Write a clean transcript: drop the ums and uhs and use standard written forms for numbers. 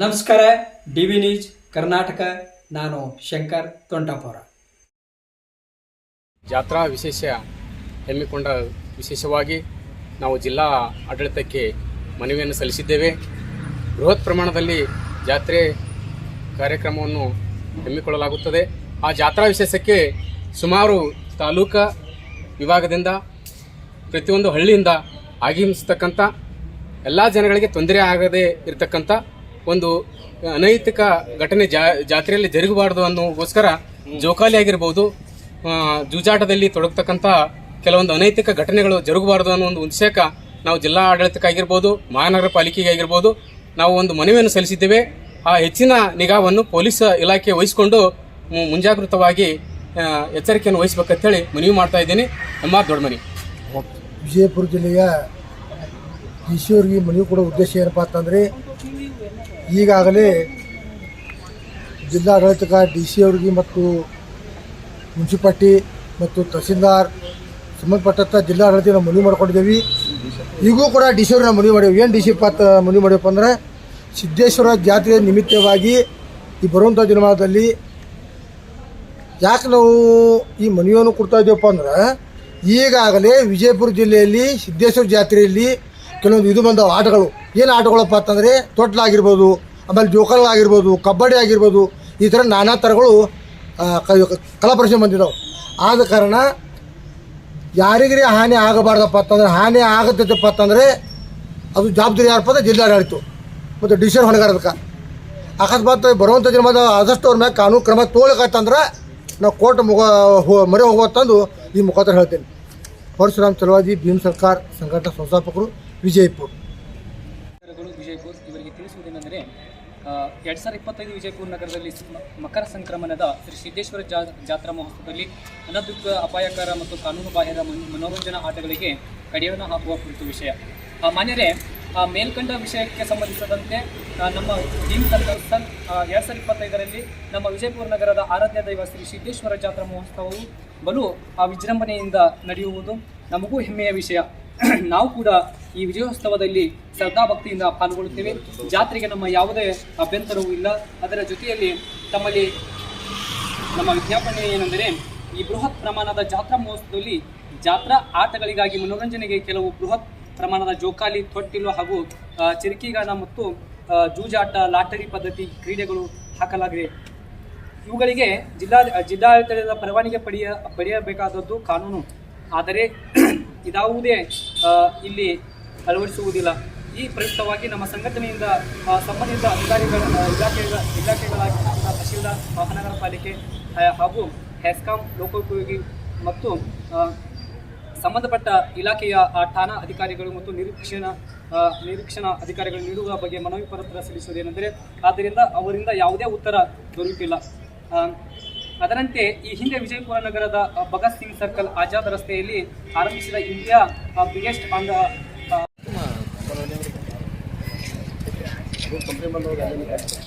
ನಮಸ್ಕಾರ. DV news Karnataka. ನಾನು ಶಂಕರ್ ತೊಂಟಾಪುರ. ಜಾತ್ರಾ ವಿಶೇಷ ಹಮ್ಮಿಕೊಂಡ ವಿಶೇಷವಾಗಿ ನಾವು ಜಿಲ್ಲಾ ಆಡಳಿತಕ್ಕೆ ಮನವಿಯನ್ನು ಸಲ್ಲಿಸಿದ್ದೇವೆ. ಬೃಹತ್ ಪ್ರಮಾಣದಲ್ಲಿ ಜಾತ್ರೆ ಕಾರ್ಯಕ್ರಮವನ್ನು ಹಮ್ಮಿಕೊಳ್ಳಲಾಗುತ್ತದೆ. ಆ ಜಾತ್ರಾ ವಿಶೇಷಕ್ಕೆ ಸುಮಾರು ತಾಲೂಕಾ ವಿಭಾಗದಿಂದ ಪ್ರತಿಯೊಂದು ಹಳ್ಳಿಯಿಂದ ಆಗಮಿಸತಕ್ಕಂಥ ಎಲ್ಲ ಜನಗಳಿಗೆ ತೊಂದರೆ ಆಗದೇ ಇರತಕ್ಕಂಥ ಒಂದು ಅನೈತಿಕ ಘಟನೆ ಜಾತ್ರೆಯಲ್ಲಿ ಜರುಗಬಾರ್ದು ಅನ್ನೋಗೋಸ್ಕರ ಜೋಕಾಲಿ ಆಗಿರ್ಬೋದು, ಜೂಜಾಟದಲ್ಲಿ ತೊಡಗತಕ್ಕಂಥ ಕೆಲವೊಂದು ಅನೈತಿಕ ಘಟನೆಗಳು ಜರುಗಬಾರ್ದು ಅನ್ನೋ ಒಂದು ಉದ್ದೇಶಕ್ಕೆ ನಾವು ಜಿಲ್ಲಾ ಆಡಳಿತಕ್ಕಾಗಿರ್ಬೋದು, ಮಹಾನಗರ ಪಾಲಿಕೆಗೆ ಆಗಿರ್ಬೋದು ನಾವು ಒಂದು ಮನವಿಯನ್ನು ಸಲ್ಲಿಸಿದ್ದೇವೆ. ಆ ಹೆಚ್ಚಿನ ನಿಗಾವನ್ನು ಪೊಲೀಸ್ ಇಲಾಖೆ ವಹಿಸಿಕೊಂಡು ಮುಂಜಾಗೃತವಾಗಿ ಎಚ್ಚರಿಕೆಯನ್ನು ವಹಿಸಬೇಕಂತೇಳಿ ಮನವಿ ಮಾಡ್ತಾ ಇದ್ದೀನಿ. ನಮ್ಮ ದೊಡ್ಡ ಮನಿ. ವಿಜಯಪುರ ಜಿಲ್ಲೆಯ ಡಿ.ಸಿ ಅವರಿಗೆ ಮನವಿ ಕೊಡೋ ಉದ್ದೇಶ ಏನಪ್ಪ ಅಂತಂದರೆ, ಈಗಾಗಲೇ ಜಿಲ್ಲಾಡಳಿತಕ್ಕೆ ಡಿ.ಸಿ ಅವರಿಗೆ ಮತ್ತು ಮುನ್ಸಿಪಾಲ್ಟಿ ಮತ್ತು ತಹಸೀಲ್ದಾರ್ ಸಂಬಂಧಪಟ್ಟಂಥ ಜಿಲ್ಲಾಡಳಿತ ನಾವು ಮನವಿ ಮಾಡ್ಕೊಂಡಿದ್ದೇವೆ. ಈಗೂ ಕೂಡ ಡಿ.ಸಿ ಅವ್ರಿಗೆ ನಾವು ಮನವಿ ಮಾಡೇವಿ. ಏನು ಡಿ.ಸಿ ಮನವಿ ಮಾಡ್ಯಪ್ಪ ಅಂದರೆ, ಸಿದ್ದೇಶ್ವರ ಜಾತ್ರೆಯ ನಿಮಿತ್ತವಾಗಿ ಈ ಬರುವಂಥ ದಿನಮಾನದಲ್ಲಿ ಯಾಕೆ ನಾವು ಈ ಮನವಿಯನ್ನು ಕೊಡ್ತಾ ಇದ್ದೀವಪ್ಪ ಅಂದ್ರೆ, ಈಗಾಗಲೇ ವಿಜಯಪುರ ಜಿಲ್ಲೆಯಲ್ಲಿ ಸಿದ್ದೇಶ್ವರ ಜಾತ್ರೆಯಲ್ಲಿ ಕೆಲವೊಂದು ಇದು ಬಂದವು ಆಟಗಳು. ಏನು ಆಟಗಳಪ್ಪ ಅಂತಂದರೆ, ತೊಟ್ಲಾಗಿರ್ಬೋದು, ಆಮೇಲೆ ಜೋಕಾಲಾಗಿರ್ಬೋದು, ಕಬಡ್ಡಿ ಆಗಿರ್ಬೋದು, ಈ ಥರ ನಾನಾ ಥರಗಳು ಕಲಾ ಪ್ರದರ್ಶನ ಬಂದಿದ್ದಾವೆ. ಆದ ಕಾರಣ ಯಾರಿಗೇ ಹಾನಿ ಆಗಬಾರ್ದಪ್ಪ ಅಂತಂದರೆ, ಹಾನಿ ಆಗತ್ತಪ್ಪ ಅಂತಂದರೆ ಅದು ಜವಾಬ್ದಾರಿ ಯಾರಪ್ಪ ಅಂದ್ರೆ ಜಿಲ್ಲಾಡಳಿತ ಮತ್ತು ಡಿ.ಸಿ ಹೊಣೆಗಾರದಕ್ಕೆ. ಅಕಸ್ಮಾತ್ ಬರುವಂಥ ದಿನ ಆದಷ್ಟು ಅವ್ರ ಮ್ಯಾಗ ಕಾನೂನು ಕ್ರಮ ತೊಗೊಳಕತ್ತಂದ್ರೆ ನಾವು ಕೋರ್ಟ್ ಮೊರೆ ಹೋಗುವಂತಂದು ಈ ಮುಖಾಂತರ ಹೇಳ್ತೇನೆ. ಪರಶುರಾಮ್ ಚಲವಾದಿ, ಭೀಮ್ ಸರ್ಕಾರ್ ಸಂಘಟನಾ ಸಂಸ್ಥಾಪಕರು, ವಿಜಯಪುರ. ಇವರಿಗೆ ತಿಳಿಸುವುದೇನೆಂದರೆ, 2025 ವಿಜಯಪುರ ನಗರದಲ್ಲಿ ಮಕರ ಸಂಕ್ರಮಣದ ಶ್ರೀ ಸಿದ್ದೇಶ್ವರ ಜಾತ್ರಾ ಮಹೋತ್ಸವದಲ್ಲಿ ಅನಧಿಕೃತ, ಅಪಾಯಕರ ಮತ್ತು ಕಾನೂನು ಬಾಹಿರ ಮನೋರಂಜನಾ ಆಟಗಳಿಗೆ ಕಡಿವಾಣ ಹಾಕುವ ಕುರಿತು ವಿಷಯ. ಮಾನ್ಯರೇ, ಮೇಲ್ಕಂಡ ವಿಷಯಕ್ಕೆ ಸಂಬಂಧಿಸಿದಂತೆ ನಮ್ಮ ಭೀಮ್ ಸರ್ಕಾರ್ 2025ರಲ್ಲಿ ನಮ್ಮ ವಿಜಯಪುರ ನಗರದ ಆರಾಧ್ಯ ದೈವ ಶ್ರೀ ಸಿದ್ದೇಶ್ವರ ಜಾತ್ರಾ ಮಹೋತ್ಸವವು ಬಲು ವಿಜೃಂಭಣೆಯಿಂದ ನಡೆಯುವುದು ನಮಗೂ ಹೆಮ್ಮೆಯ ವಿಷಯ. ನಾವು ಕೂಡ ಈ ವಿಜಯೋತ್ಸವದಲ್ಲಿ ಶ್ರದ್ಧಾಭಕ್ತಿಯಿಂದ ಪಾಲ್ಗೊಳ್ಳುತ್ತೇವೆ. ಜಾತ್ರೆಗೆ ನಮ್ಮ ಯಾವುದೇ ಅಭ್ಯಂತರವೂ ಇಲ್ಲ. ಅದರ ಜೊತೆಯಲ್ಲಿ ತಮ್ಮಲ್ಲಿ ನಮ್ಮ ವಿಜ್ಞಾಪನೆ ಏನೆಂದರೆ, ಈ ಬೃಹತ್ ಪ್ರಮಾಣದ ಜಾತ್ರಾ ಮಹೋತ್ಸವದಲ್ಲಿ ಜಾತ್ರಾ ಆಟಗಳಿಗಾಗಿ ಮನೋರಂಜನೆಗೆ ಕೆಲವು ಬೃಹತ್ ಪ್ರಮಾಣದ ಜೋಕಾಲಿ, ತೊಟ್ಟಿಲು ಹಾಗೂ ಚಿರಕಿಗಾನ ಮತ್ತು ಜೂಜಾಟ, ಲಾಟರಿ ಪದ್ಧತಿ ಕ್ರೀಡೆಗಳು ಹಾಕಲಾಗಿದೆ. ಇವುಗಳಿಗೆ ಜಿಲ್ಲಾಡಳಿತದ ಪರವಾನಗಿ ಪಡೆಯಬೇಕಾದದ್ದು ಕಾನೂನು. ಆದರೆ ಇದಾವುದೇ ಇಲ್ಲಿ ಅಳವಡಿಸುವುದಿಲ್ಲ. ಈ ಪ್ರಯುಕ್ತವಾಗಿ ನಮ್ಮ ಸಂಘಟನೆಯಿಂದ ಸಂಬಂಧಿತ ಇಲಾಖೆಗಳಾಗಿ ತಹಶೀಲ್ದಾರ್, ಮಹಾನಗರ ಪಾಲಿಕೆ ಹಾಗೂ ಹೆಸ್ಕಾಂ, ಲೋಕೋಪಯೋಗಿ ಮತ್ತು ಸಂಬಂಧಪಟ್ಟ ಇಲಾಖೆಯ ಠಾಣಾ ಅಧಿಕಾರಿಗಳು ಮತ್ತು ನಿರೀಕ್ಷಣಾ ಅಧಿಕಾರಿಗಳು ನೀಡುವ ಬಗ್ಗೆ ಮನವಿ ಪತ್ರ ಸಲ್ಲಿಸುವುದೇನೆಂದರೆ, ಆದ್ದರಿಂದ ಅವರಿಂದ ಯಾವುದೇ ಉತ್ತರ ದೊರೆಯುತ್ತಿಲ್ಲ. ಅದರಂತೆ ಈ ಹಿಂದೆ ವಿಜಯಪುರ ನಗರದ ಭಗತ್ ಸಿಂಗ್ ಸರ್ಕಲ್, ಆಜಾದ್ ರಸ್ತೆಯಲ್ಲಿ ಆರಂಭಿಸಿದ ಇಂಡಿಯಾ ಬಿಗ್ಗೆಸ್ಟ್ ಆನ್